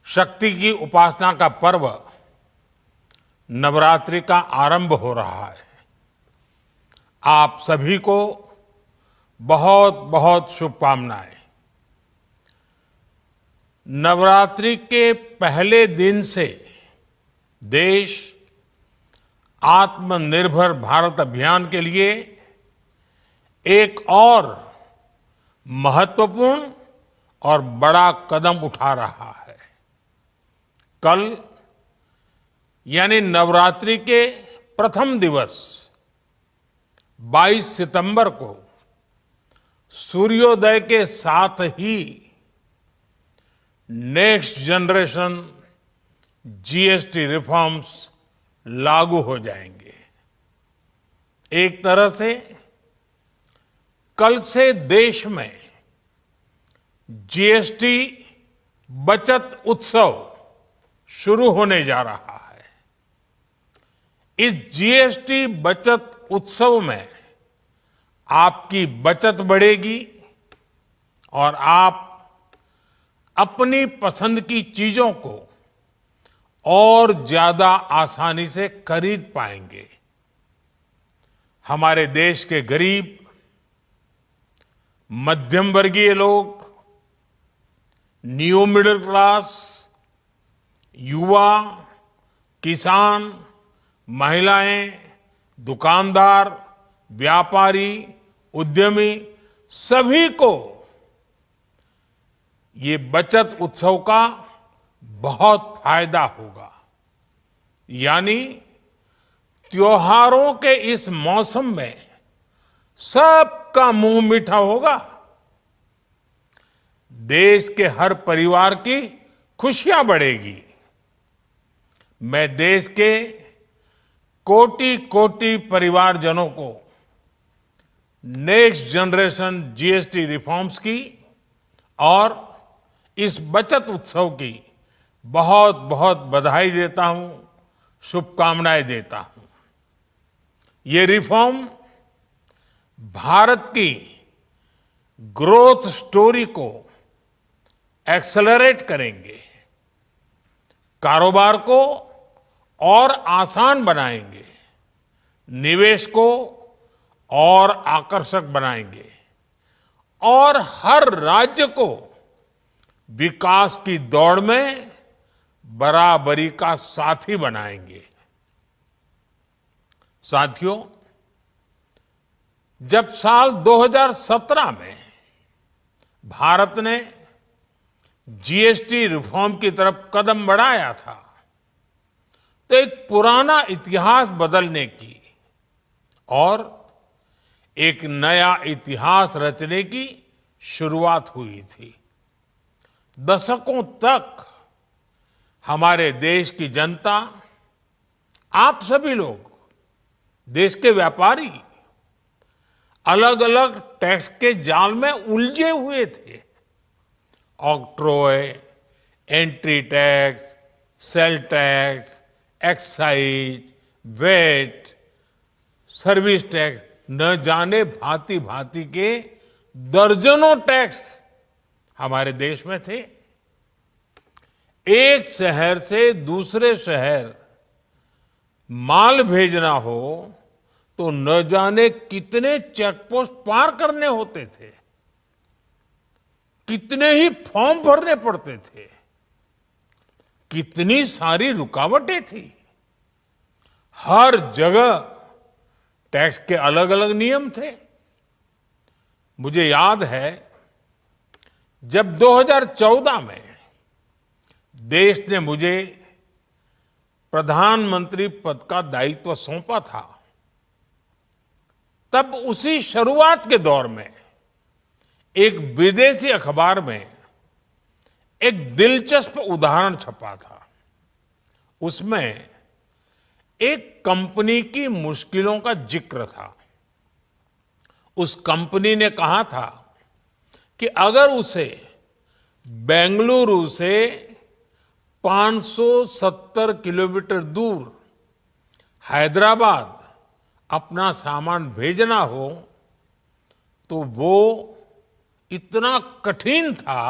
शक्ति की उपासना का पर्व नवरात्रि का आरंभ हो रहा है। आप सभी को बहुत बहुत शुभकामनाएं। नवरात्रि के पहले दिन से देश आत्मनिर्भर भारत अभियान के लिए एक और महत्वपूर्ण और बड़ा कदम उठा रहा है। कल यानी नवरात्रि के प्रथम दिवस 22 सितंबर को सूर्योदय के साथ ही नेक्स्ट जनरेशन जीएसटी रिफॉर्म्स लागू हो जाएंगे। एक तरह से कल से देश में जीएसटी बचत उत्सव शुरू होने जा रहा है। इस जीएसटी बचत उत्सव में आपकी बचत बढ़ेगी और आप अपनी पसंद की चीजों को और ज्यादा आसानी से खरीद पाएंगे। हमारे देश के गरीब, मध्यम वर्गीय लोग, न्यू मिडिल क्लास, युवा, किसान, महिलाएं, दुकानदार, व्यापारी, उद्यमी सभी को ये बचत उत्सव का बहुत फायदा होगा। यानी त्योहारों के इस मौसम में सबका मुंह मीठा होगा। देश के हर परिवार की खुशियां बढ़ेगी। मैं देश के कोटि कोटि परिवारजनों को नेक्स्ट जनरेशन जीएसटी रिफॉर्म्स की और इस बचत उत्सव की बहुत बहुत बधाई देता हूं, शुभकामनाएं देता हूं। ये रिफॉर्म भारत की ग्रोथ स्टोरी को एक्सेलरेट करेंगे, कारोबार को और आसान बनाएंगे, निवेश को और आकर्षक बनाएंगे और हर राज्य को विकास की दौड़ में बराबरी का साथी बनाएंगे। साथियों, जब साल 2017 में भारत ने जीएसटी रिफॉर्म की तरफ कदम बढ़ाया था तो एक पुराना इतिहास बदलने की और एक नया इतिहास रचने की शुरुआत हुई थी। दशकों तक हमारे देश की जनता, आप सभी लोग, देश के व्यापारी अलग अलग टैक्स के जाल में उलझे हुए थे। Octroi, entry tax, sale tax, excise, VAT, service tax, न जाने भांति भांति के दर्जनों टैक्स हमारे देश में थे। एक शहर से दूसरे शहर माल भेजना हो तो न जाने कितने चेकपोस्ट पार करने होते थे, कितने ही फॉर्म भरने पड़ते थे, कितनी सारी रुकावटें थी। हर जगह टैक्स के अलग अलग नियम थे। मुझे याद है जब 2014 में देश ने मुझे प्रधानमंत्री पद का दायित्व सौंपा था, तब उसी शुरुआत के दौर में एक विदेशी अखबार में एक दिलचस्प उदाहरण छपा था। उसमें एक कंपनी की मुश्किलों का जिक्र था। उस कंपनी ने कहा था कि अगर उसे बेंगलुरु से 570 किलोमीटर दूर हैदराबाद अपना सामान भेजना हो तो वो इतना कठिन था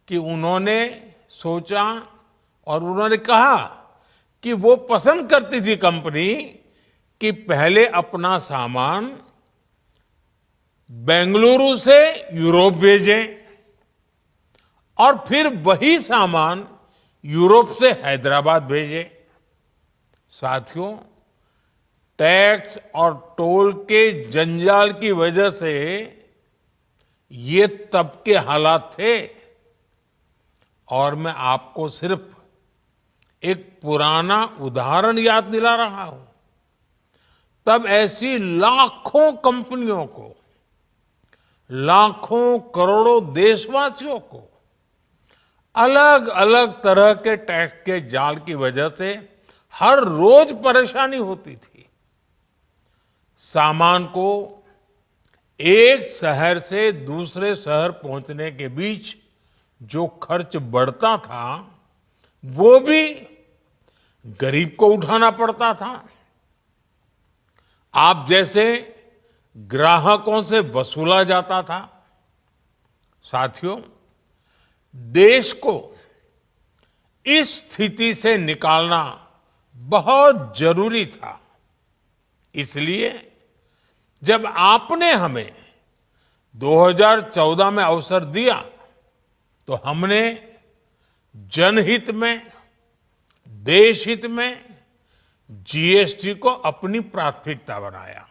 कि उन्होंने सोचा और उन्होंने कहा कि वो पसंद करती थी कंपनी कि पहले अपना सामान बेंगलुरु से यूरोप भेजें और फिर वही सामान यूरोप से हैदराबाद भेजें। साथियों, टैक्स और टोल के जंजाल की वजह से ये तब के हालात थे। और मैं आपको सिर्फ एक पुराना उदाहरण याद दिला रहा हूं। तब ऐसी लाखों कंपनियों को, लाखों करोड़ों देशवासियों को अलग अलग तरह के टैक्स के जाल की वजह से हर रोज परेशानी होती थी। सामान को एक शहर से दूसरे शहर पहुंचने के बीच जो खर्च बढ़ता था वो भी गरीब को उठाना पड़ता था। आप जैसे ग्राहकों से वसूला जाता था। साथियों, देश को इस स्थिति से निकालना बहुत जरूरी था। इसलिए जब आपने हमें 2014 में अवसर दिया तो हमने जनहित में, देशहित में जीएसटी को अपनी प्राथमिकता बनाया।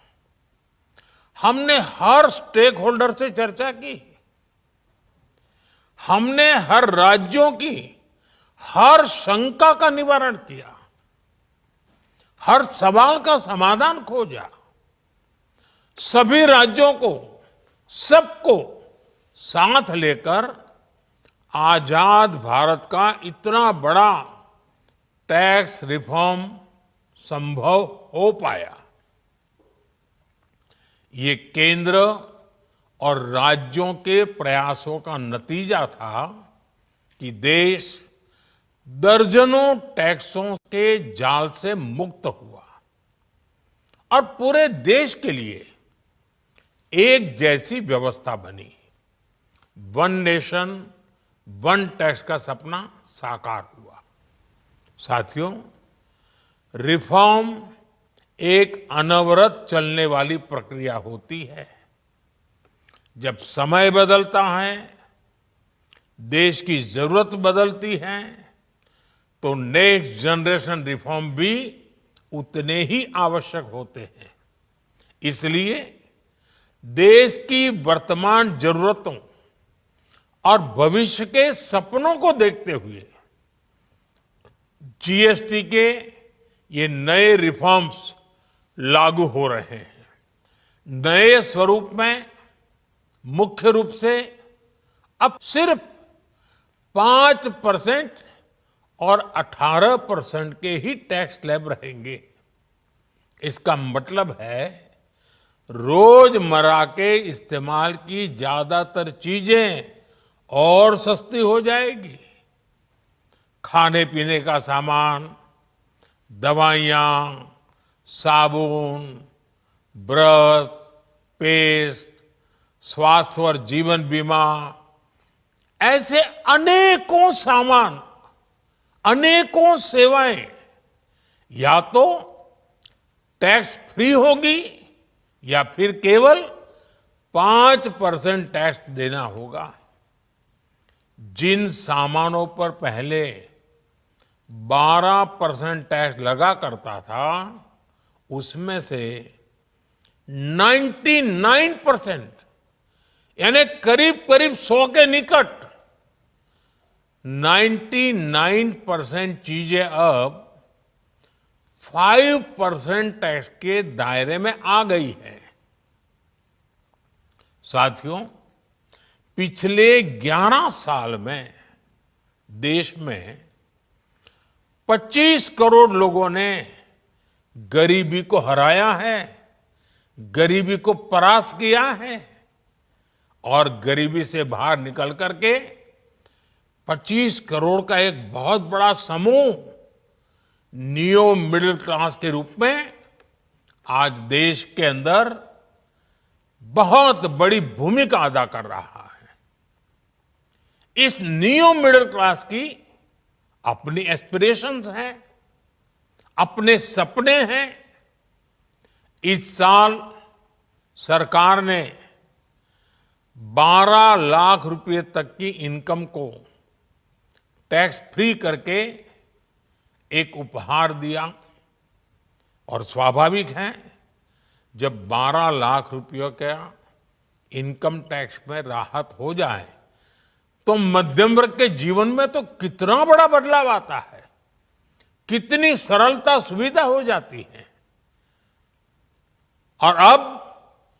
हमने हर स्टेक होल्डर से चर्चा की। हमने हर राज्यों की हर शंका का निवारण किया, हर सवाल का समाधान खोजा। सभी राज्यों को, सबको साथ लेकर आजाद भारत का इतना बड़ा टैक्स रिफॉर्म संभव हो पाया। ये केंद्र और राज्यों के प्रयासों का नतीजा था कि देश दर्जनों टैक्सों के जाल से मुक्त हुआ और पूरे देश के लिए एक जैसी व्यवस्था बनी। वन नेशन वन टैक्स का सपना साकार हुआ। साथियों, रिफॉर्म एक अनवरत चलने वाली प्रक्रिया होती है। जब समय बदलता है, देश की जरूरत बदलती है, तो नेक्स्ट जनरेशन रिफॉर्म भी उतने ही आवश्यक होते हैं। इसलिए देश की वर्तमान जरूरतों और भविष्य के सपनों को देखते हुए जीएसटी के ये नए रिफॉर्म्स लागू हो रहे हैं। नए स्वरूप में मुख्य रूप से अब सिर्फ 5% और 18% के ही टैक्स स्लैब रहेंगे। इसका मतलब है रोजमर्रा के इस्तेमाल की ज्यादातर चीजें और सस्ती हो जाएगी। खाने पीने का सामान, दवाइयां, साबुन, ब्रश, पेस्ट, स्वास्थ्य और जीवन बीमा, ऐसे अनेकों सामान, अनेकों सेवाएं या तो टैक्स फ्री होगी या फिर केवल 5% टैक्स देना होगा। जिन सामानों पर पहले 12% टैक्स लगा करता था, उसमें से 99% यानी करीब करीब 100 के निकट 99% चीजें अब 5% टैक्स के दायरे में आ गई है। साथियों, पिछले 11 साल में देश में 25 करोड़ लोगों ने गरीबी को हराया है, गरीबी को परास्त किया है और गरीबी से बाहर निकल करके 25 करोड़ का एक बहुत बड़ा समूह नियो मिडिल क्लास के रूप में आज देश के अंदर बहुत बड़ी भूमिका अदा कर रहा है। इस न्यू मिडिल क्लास की अपनी एस्पिरेशंस हैं, अपने सपने हैं। इस साल सरकार ने 12 लाख रुपए तक की इनकम को टैक्स फ्री करके एक उपहार दिया। और स्वाभाविक है, जब 12 लाख रुपयों का इनकम टैक्स में राहत हो जाए तो मध्यम वर्ग के जीवन में तो कितना बड़ा बदलाव आता है, कितनी सरलता सुविधा हो जाती है। और अब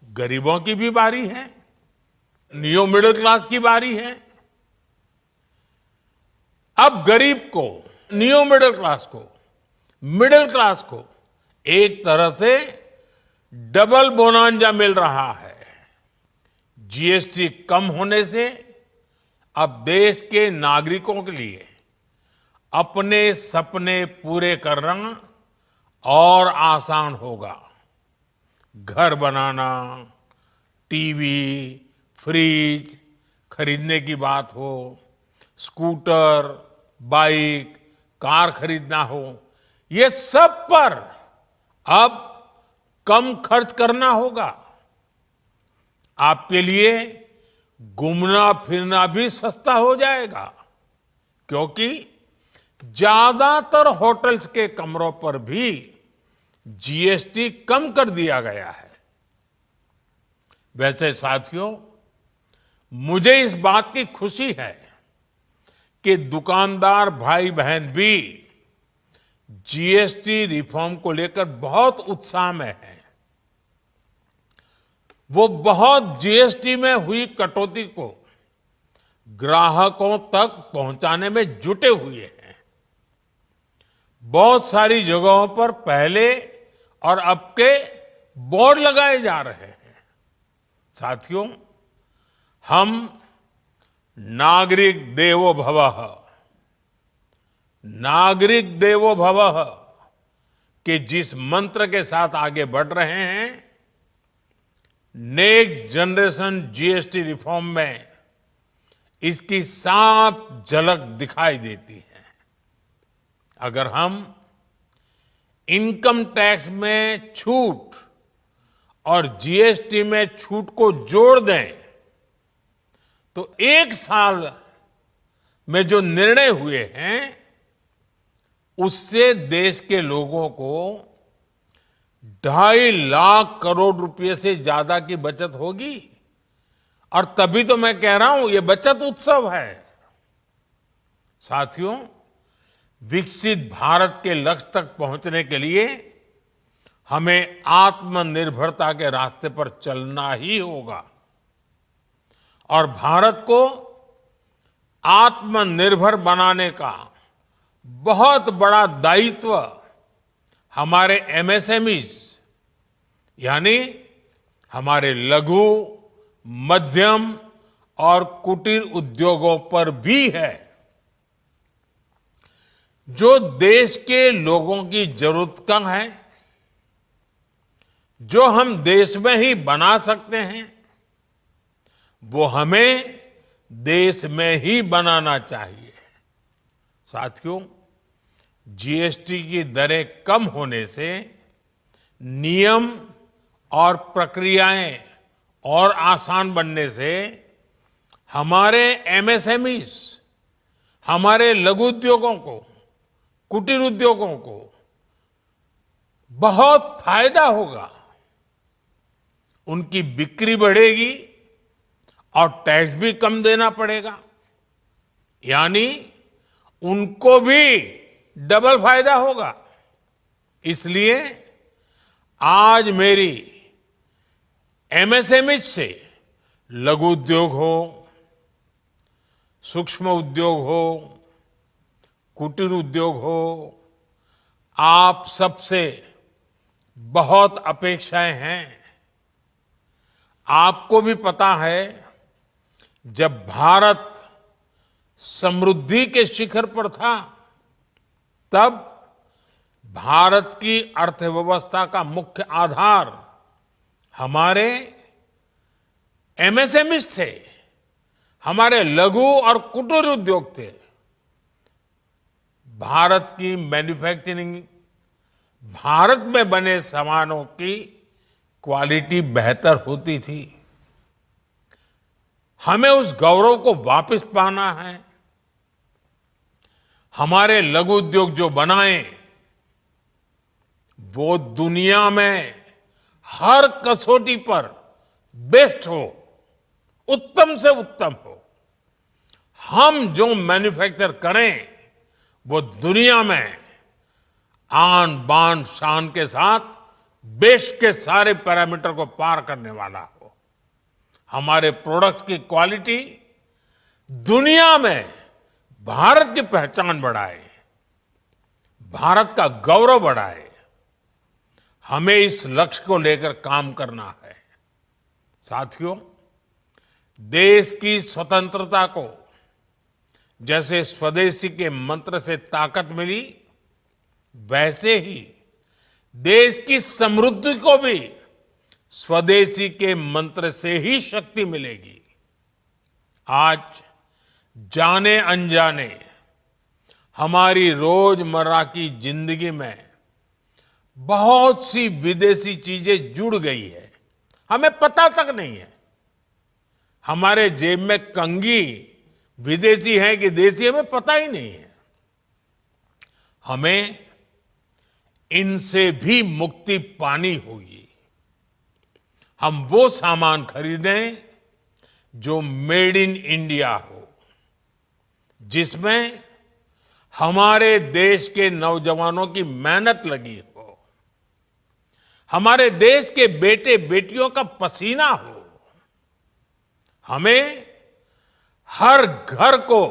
गरीबों की भी बारी है, न्यू मिडिल क्लास की बारी है। अब गरीब को, न्यू मिडिल क्लास को एक तरह से डबल बोनांजा मिल रहा है। जीएसटी कम होने से अब देश के नागरिकों के लिए अपने सपने पूरे करना और आसान होगा। घर बनाना, टीवी, फ्रिज खरीदने की बात हो, स्कूटर, बाइक, कार खरीदना हो, ये सब पर अब कम खर्च करना होगा। आपके लिए घूमना फिरना भी सस्ता हो जाएगा, क्योंकि ज्यादातर होटल्स के कमरों पर भी जीएसटी कम कर दिया गया है। वैसे साथियों, मुझे इस बात की खुशी है कि दुकानदार भाई बहन भी जीएसटी रिफॉर्म को लेकर बहुत उत्साह में हैं। वो बहुत जीएसटी में हुई कटौती को ग्राहकों तक पहुंचाने में जुटे हुए हैं। बहुत सारी जगहों पर पहले और अब के बोर्ड लगाए जा रहे हैं। साथियों, हम नागरिक देवो भवः के जिस मंत्र के साथ आगे बढ़ रहे हैं, नेक्स्ट जनरेशन जीएसटी रिफॉर्म में इसकी साफ झलक दिखाई देती है। अगर हम इनकम टैक्स में छूट और जीएसटी में छूट को जोड़ दें तो एक साल में जो निर्णय हुए हैं उससे देश के लोगों को 2.5 लाख करोड़ रुपए से ज्यादा की बचत होगी। और तभी तो मैं कह रहा हूं, ये बचत उत्सव है। साथियों, विकसित भारत के लक्ष्य तक पहुंचने के लिए हमें आत्मनिर्भरता के रास्ते पर चलना ही होगा। और भारत को आत्मनिर्भर बनाने का बहुत बड़ा दायित्व हमारे एमएसएमईज यानी हमारे लघु, मध्यम और कुटीर उद्योगों पर भी है, जो देश के लोगों की जरूरत का है, जो हम देश में ही बना सकते हैं, वो हमें देश में ही बनाना चाहिए। साथियों, जीएसटी की दरें कम होने से नियम और प्रक्रियाएं और आसान बनने से हमारे एमएसएमईज, हमारे लघु उद्योगों को, कुटीर उद्योगों को बहुत फायदा होगा। उनकी बिक्री बढ़ेगी और टैक्स भी कम देना पड़ेगा, यानी उनको भी डबल फायदा होगा। इसलिए आज मेरी एमएसएमई से लघु उद्योग हो, सूक्ष्म उद्योग हो, कुटीर उद्योग हो, आप सबसे बहुत अपेक्षाएं हैं। आपको भी पता है, जब भारत समृद्धि के शिखर पर था, तब भारत की अर्थव्यवस्था का मुख्य आधार हमारे एमएसएमईज थे, हमारे लघु और कुटीर उद्योग थे, भारत की मैन्युफैक्चरिंग, भारत में बने सामानों की क्वालिटी बेहतर होती थी। हमें उस गौरव को वापस पाना है। हमारे लघु उद्योग जो बनाए वो दुनिया में हर कसौटी पर बेस्ट हो, उत्तम से उत्तम हो। हम जो मैन्युफैक्चर करें वो दुनिया में आन बान शान के साथ बेस्ट के सारे पैरामीटर को पार करने वाला हो। हमारे प्रोडक्ट्स की क्वालिटी दुनिया में भारत की पहचान बढ़ाए, भारत का गौरव बढ़ाए। हमें इस लक्ष्य को लेकर काम करना है। साथियों, देश की स्वतंत्रता को जैसे स्वदेशी के मंत्र से ताकत मिली, वैसे ही देश की समृद्धि को भी स्वदेशी के मंत्र से ही शक्ति मिलेगी। आज जाने अनजाने हमारी रोजमर्रा की जिंदगी में बहुत सी विदेशी चीजें जुड़ गई है, हमें पता तक नहीं है। हमारे जेब में कंघी विदेशी है कि देसी, हमें पता ही नहीं है। हमें इनसे भी मुक्ति पानी होगी। हम वो सामान खरीदें जो मेड इन इंडिया हो, जिसमें हमारे देश के नौजवानों की मेहनत लगी हो, हमारे देश के बेटे बेटियों का पसीना हो। हमें हर घर को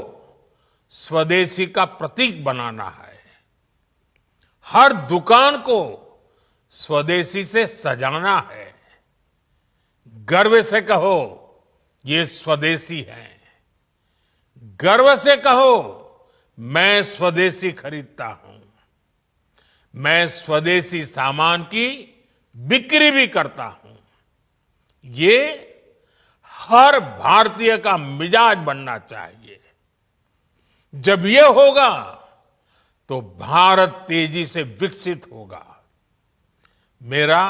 स्वदेशी का प्रतीक बनाना है, हर दुकान को स्वदेशी से सजाना है। गर्व से कहो ये स्वदेशी है, गर्व से कहो मैं स्वदेशी खरीदता हूं, मैं स्वदेशी सामान की बिक्री भी करता हूं। ये हर भारतीय का मिजाज बनना चाहिए। जब ये होगा तो भारत तेजी से विकसित होगा। मेरा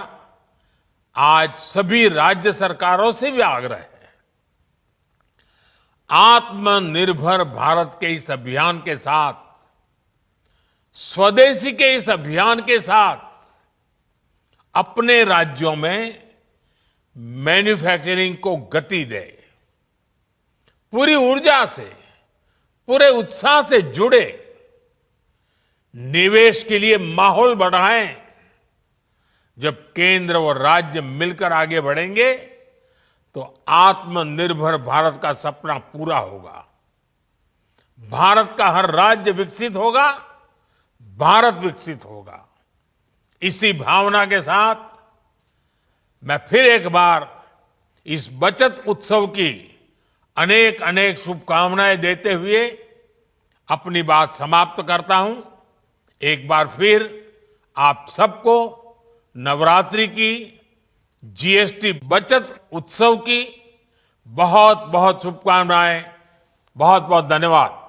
आज सभी राज्य सरकारों से भी आग्रह है, आत्मनिर्भर भारत के इस अभियान के साथ, स्वदेशी के इस अभियान के साथ अपने राज्यों में मैन्युफैक्चरिंग को गति दे, पूरी ऊर्जा से, पूरे उत्साह से जुड़े, निवेश के लिए माहौल बढ़ाएं। जब केंद्र और राज्य मिलकर आगे बढ़ेंगे तो आत्मनिर्भर भारत का सपना पूरा होगा। भारत का हर राज्य विकसित होगा, भारत विकसित होगा। इसी भावना के साथ मैं फिर एक बार इस बचत उत्सव की अनेक अनेक शुभकामनाएं देते हुए अपनी बात समाप्त करता हूं। एक बार फिर आप सबको नवरात्रि की, जीएसटी बचत उत्सव की बहुत बहुत शुभकामनाएं। बहुत बहुत धन्यवाद।